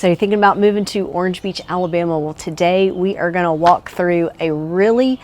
So you're thinking about moving to Orange Beach, Alabama. Well, today we are going to walk through a really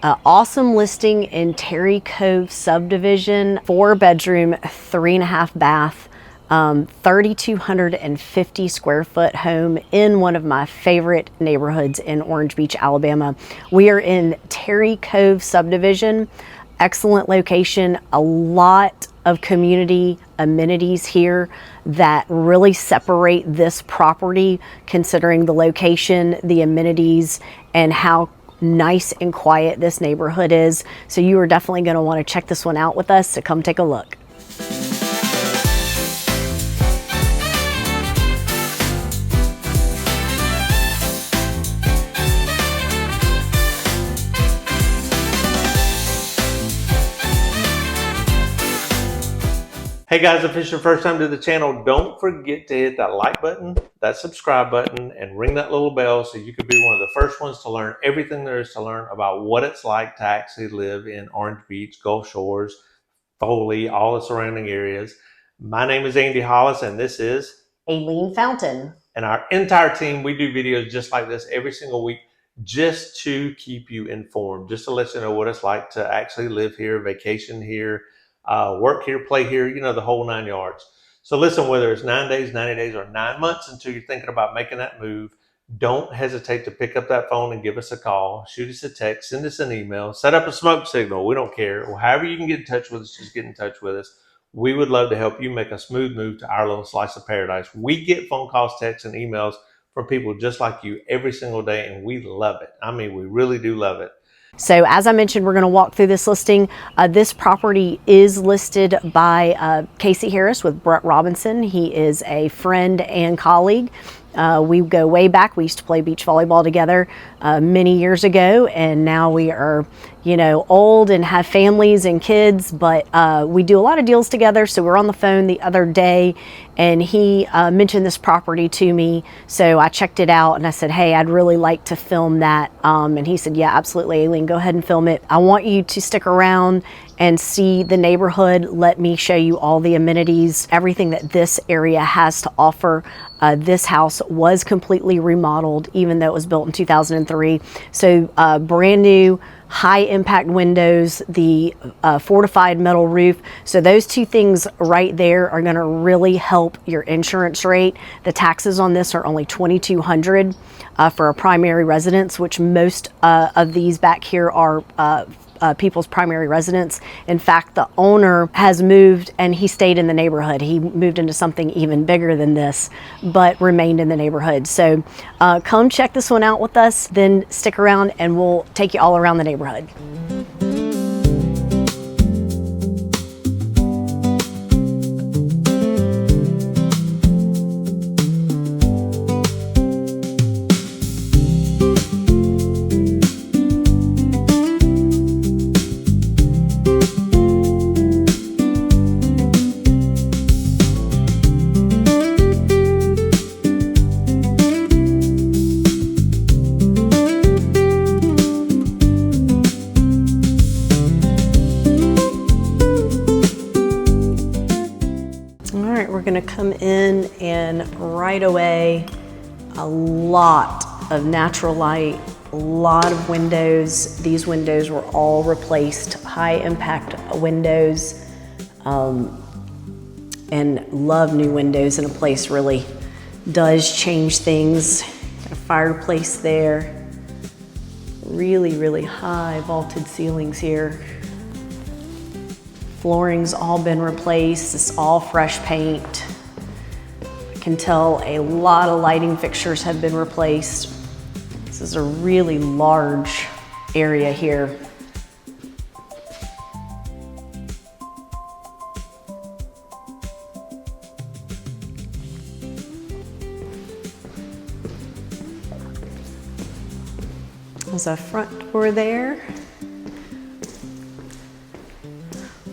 awesome listing in Terry Cove subdivision, 4-bedroom, 3.5 bath, 3,250 square foot home in one of my favorite neighborhoods in Orange Beach, Alabama. We are in Terry Cove subdivision. Excellent location, a lot of community amenities here that really separate this property, considering the location, the amenities, and how nice and quiet this neighborhood is. So you are definitely going to want to check this one out with us, so come take a look. Hey guys, if it's your first time to the channel, don't forget to hit that like button, that subscribe button, and ring that little bell so you can be one of the first ones to learn everything there is to learn about what it's like to actually live in Orange Beach, Gulf Shores, Foley, all the surrounding areas. My name is Andy Hollis, and this is Aileen Fountain. And our entire team, we do videos just like this every single week just to keep you informed, just to let you know what it's like to actually live here, vacation here, work here, play here, you know, the whole 9 yards. So listen, whether it's 9 days, 90 days, or 9 months until you're thinking about making that move, don't hesitate to pick up that phone and give us a call, shoot us a text, send us an email, set up a smoke signal. We don't care. Well, however you can get in touch with us, just get in touch with us. We would love to help you make a smooth move to our little slice of paradise. We get phone calls, texts, and emails from people just like you every single day, and we love it. I mean, we really do love it. So as I mentioned, we're going to walk through this listing. This property is listed by Casey Harris with Brett Robinson. He is a friend and colleague. We go way back. We used to play beach volleyball together many years ago, and now we are, you know, old and have families and kids, but we do a lot of deals together. So we're on the phone the other day, and he mentioned this property to me. So I checked it out and I said, hey, I'd really like to film that. And he said, yeah, absolutely, Aileen, go ahead and film it. I want you to stick around and see the neighborhood. Let me show you all the amenities, everything that this area has to offer. This house was completely remodeled, even though it was built in 2003. So brand new, high impact windows, the fortified metal roof. So those two things right there are going to really help your insurance rate. The taxes on this are only $2,200 for a primary residence, which most of these back here are people's primary residence. In fact, the owner has moved and he stayed in the neighborhood. He moved into something even bigger than this, but remained in the neighborhood. So come check this one out with us, then stick around and we'll take you all around the neighborhood. We're going to come in, and right away, a lot of natural light, a lot of windows. These windows were all replaced, high impact windows, and love new windows in a place really does change things. Got a fireplace there, really, really high vaulted ceilings here. Flooring's all been replaced. It's all fresh paint. I can tell a lot of lighting fixtures have been replaced. This is a really large area here. There's a front door there.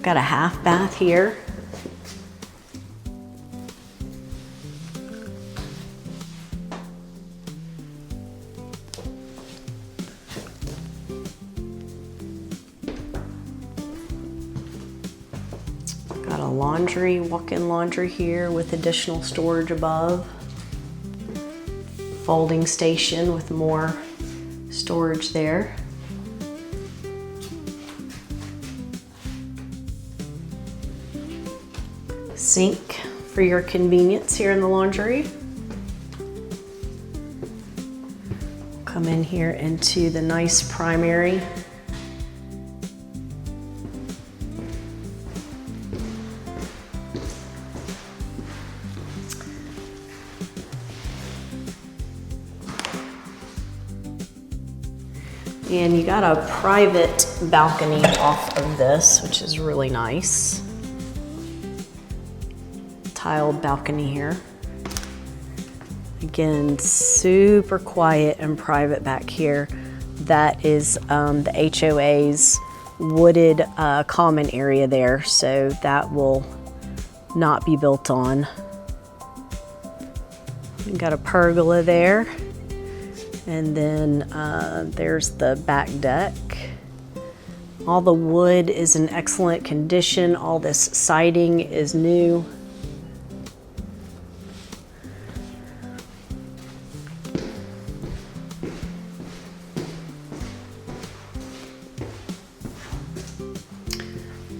Got a half bath here. Got a laundry, walk-in laundry here with additional storage above. folding station with more storage there. Sink for your convenience here in the laundry. Come in here into the nice primary. And you got a private balcony off of this, which is really nice. Tiled balcony here. Again, super quiet and private back here. That is the HOA's wooded common area there, so that will not be built on. We've got a pergola there. And then there's the back deck. All the wood is in excellent condition. All this siding is new.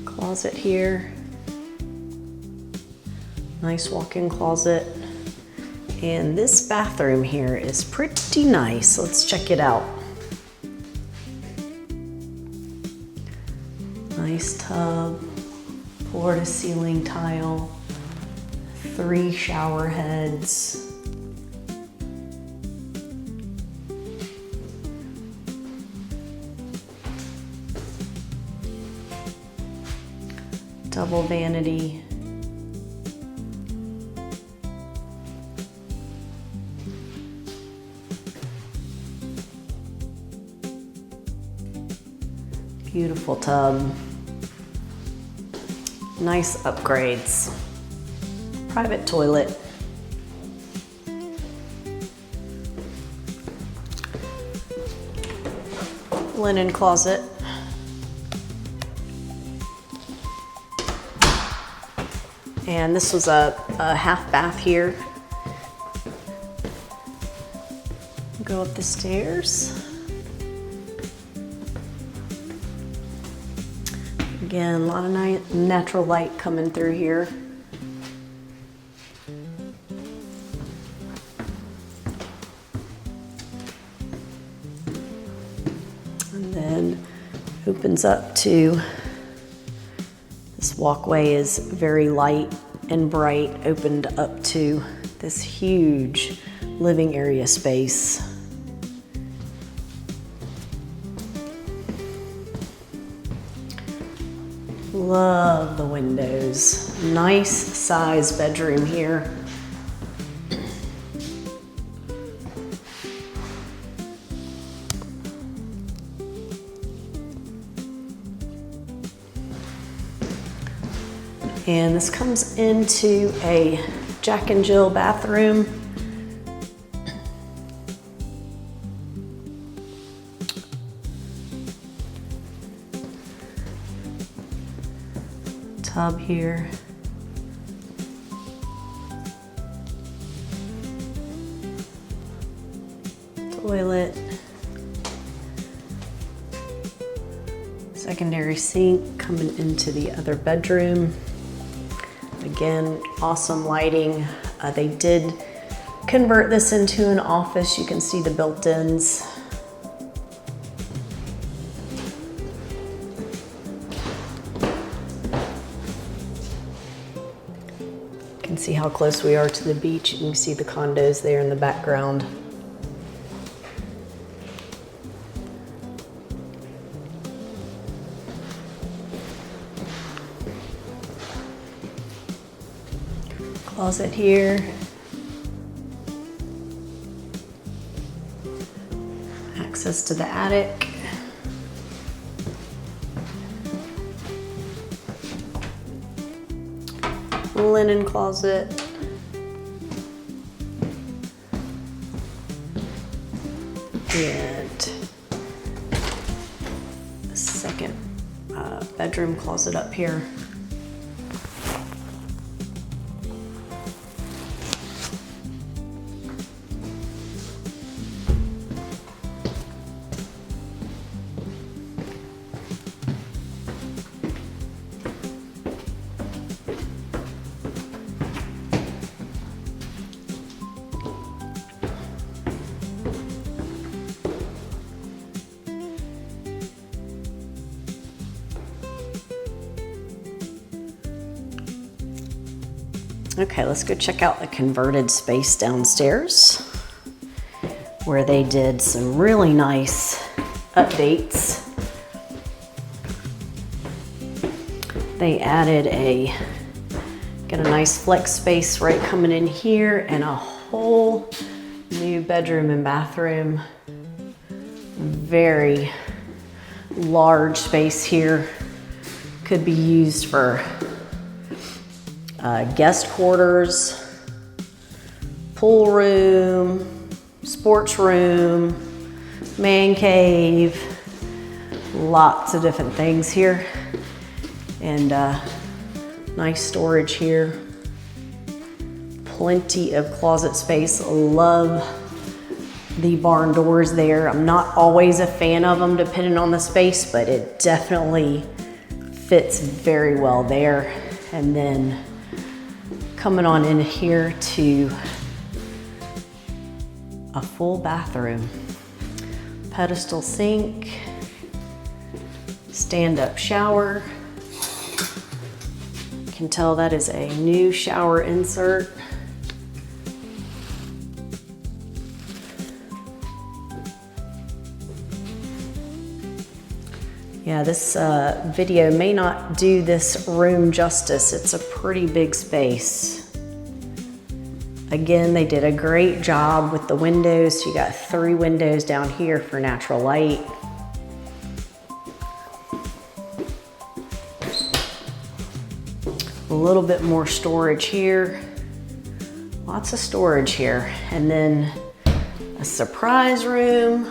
Closet here. Nice walk-in closet. And this bathroom here is pretty nice. Let's check it out. Nice tub, floor to ceiling tile, 3 shower heads. Double vanity. Beautiful tub. Nice upgrades. Private toilet. Linen closet. And this was a half bath here. Go up the stairs. Again, a lot of natural light coming through here. And then opens up to, this walkway is very light and bright, opened up to this huge living area space. Love the windows. Nice size bedroom here. And this comes into a Jack and Jill bathroom. Tub here. Toilet. Secondary sink coming into the other bedroom. Again, awesome lighting. They did convert this into an office. You can see the built-ins. You can see how close we are to the beach. You can see the condos there in the background. Closet here. Access to the attic. Linen closet. And a second bedroom closet up here. Okay, let's go check out the converted space downstairs, where they did some really nice updates. They added got a nice flex space right coming in here, and a whole new bedroom and bathroom. Very large space here. Could be used for guest quarters, pool room, sports room, man cave, lots of different things here. And nice storage here. Plenty of closet space. Love the barn doors there. I'm not always a fan of them depending on the space, but it definitely fits very well there. And then coming on in here to a full bathroom. Pedestal sink, stand-up shower. You can tell that is a new shower insert. Yeah, this video may not do this room justice. It's a pretty big space. Again, they did a great job with the windows. You got 3 windows down here for natural light. A little bit more storage here. Lots of storage here. And then a surprise room.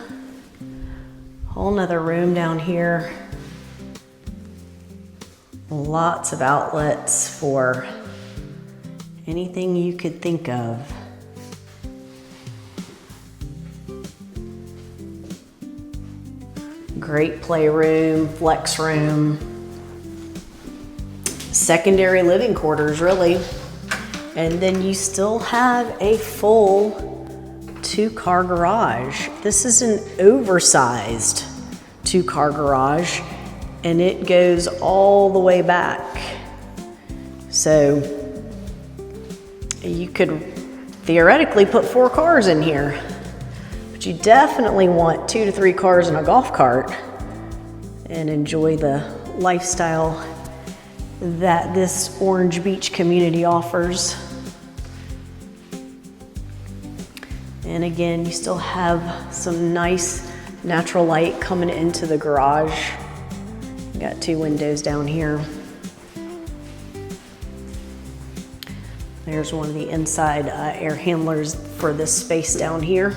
Whole nother room down here. Lots of outlets for anything you could think of. Great playroom, flex room, secondary living quarters really. And then you still have a full 2-car garage. This is an oversized 2-car garage, and it goes all the way back. So you could theoretically put 4 cars in here, but you definitely want 2 to 3 cars and a golf cart and enjoy the lifestyle that this Orange Beach community offers. And again, you still have some nice natural light coming into the garage. You got 2 windows down here. There's one of the inside air handlers for this space down here.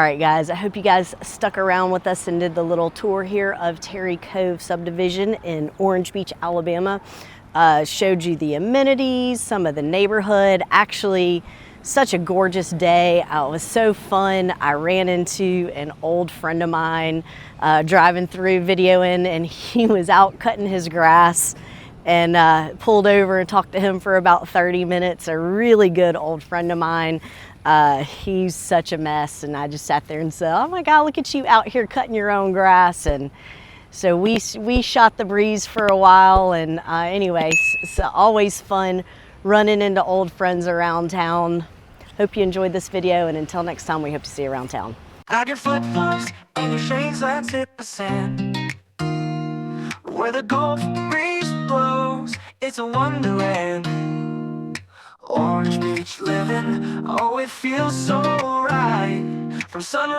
right, guys, I hope you guys stuck around with us and did the little tour here of Terry Cove subdivision in Orange Beach, Alabama. Showed you the amenities, some of the neighborhood. Actually, such a gorgeous day. It was so fun. I ran into an old friend of mine driving through videoing, and he was out cutting his grass, and pulled over and talked to him for about 30 minutes. A really good old friend of mine. He's such a mess, and I just sat there and said, oh my God, look at you out here cutting your own grass. And so we shot the breeze for a while, and anyway, it's always fun running into old friends around town. Hope you enjoyed this video, and until next time, we hope to see you around town. I get flip-flops and your shades that tip the sand. Where the Gulf breeze blows, it's a wonderland. Orange Beach living, oh it feels so right. From sunrise